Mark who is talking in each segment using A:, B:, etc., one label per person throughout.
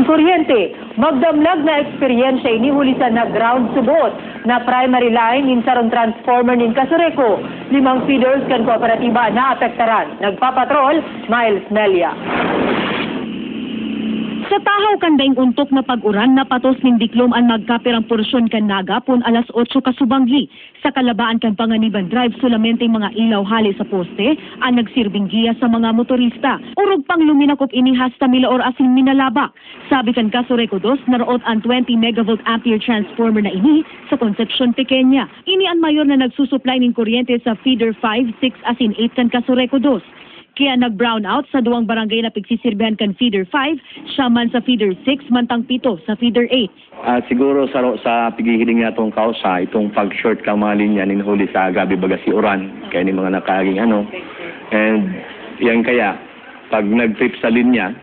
A: ang kuryente. Magdamlag na eksperyensya inihuli sa ground subot na primary line in sarong transformer nin Casureco. 5 feeders kan kooperatiba na apektaran. Nagpapatrol, Miles Melia.
B: Sa tahaw kan daing untok na pag-uran na patos ning diklom ang magkapirang porsyon kan naga pun alas 8 kasubanggi. Sa kalabaan kan Panganiban Drive solamente mga ilaw hali sa poste ang nagsirbing giya sa mga motorista. Urog pang luminakop ini hasta milaor asin minalabak. Sabi kan Casureco 2 naroot ang 20 megavolt ampere transformer na ini sa Concepcion Pequeña. Ini ang mayor na nagsusupply ning kuryente sa feeder 5, 6 asin 8 kan Casureco 2. Kaya nag-brown out sa duwang barangay na pigsisirbihan kan feeder 5, siya man sa feeder 6, mantang 7 sa feeder 8.
C: Siguro sa pigihiling na itong kausa, itong pag-short ka mga linya ninhuli sa gabi baga si Uran, kaya ni mga nakaging and yan kaya, pag nag-trip sa linya,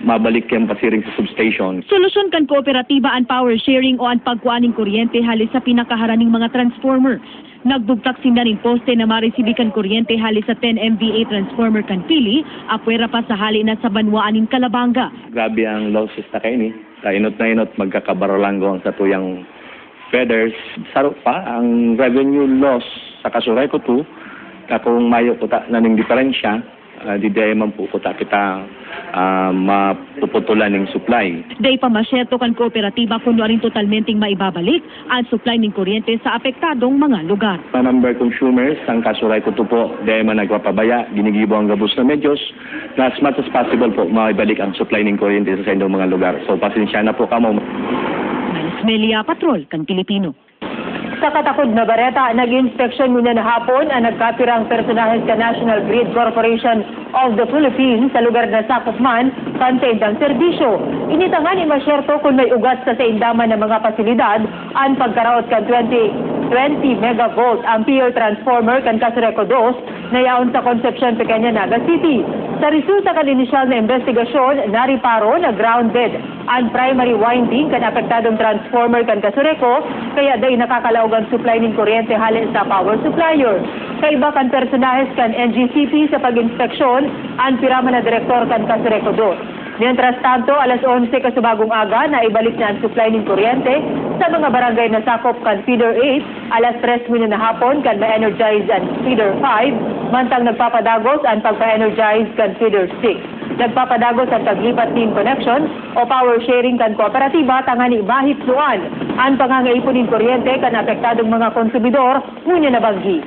C: mabalik yan pasiring sa substation.
B: Solusyon kan kooperatiba ang power sharing o ang pagkuaning kuryente halis sa pinakaharaning mga transformer. Nagbugtak sinda ning poste na maresibikan kuryente halis sa 10 MVA transformer kan pili, apwera pa sa hali na sa banwaan ning Calabanga.
C: Grabe ang losses na kayo ni. Sa inot na inot, magkakabaralanggo ang sa tuyang feathers. Saro pa ang revenue loss sa Casureco 2, kung mayo puta na ning diferensya, di day man po puta kita mapuputulan ng supply.
B: Day pa masyerto kan kooperatiba kuno rin totalmenteng maibabalik ang supply ng kuryente sa apektadong mga lugar.
C: Sa number consumers, ang Casureco 2 po, day man nagpapabaya, ginigibo ang gabos na medyos, na as much as possible po, maibalik ang supply ng kuryente sa inyong mga lugar. So, pasensya na po kamo.
B: Miles Melia, Patrol, kan Pilipino.
A: Sa katakod na bareta, nag-inspeksyon muna na hapon ang nagkapirang personahes sa National Grid Corporation of the Philippines sa lugar na sakop man kan tendang serbisyo. Initangan ni Masyerto kung may ugat sa indaman ng mga pasilidad ang pagkaraot kan 20 megavolt ampere transformer kan Casureco 2 na yaon sa Concepcion Pequeña, Naga City. Sa resulta kan inisyal na investigasyon, nariparo na grounded ang primary winding kan apektadong transformer kan Casureco, kaya day nakakalaog ang supply ng kuryente halin sa power supplier. Kaiba kan personahes kan NGCP sa pag-inspeksyon, ang pirama na direktor kan Casureco 2. Mientras tanto, alas 11 kasubagong aga na ibalik na ang supply ng kuryente sa mga barangay na sakop kan feeder 8, alas 3 muna na hapon kan ma-energize ang feeder 5, mantang nagpapadagos ang pagpa-energize kan feeder 6. Nagpapadagos ang paglipat team connection o power sharing kan kooperatiba tangani bahit luan ang pangangaipunin kuryente kan apektadong mga konsumidor ngunya na banggi.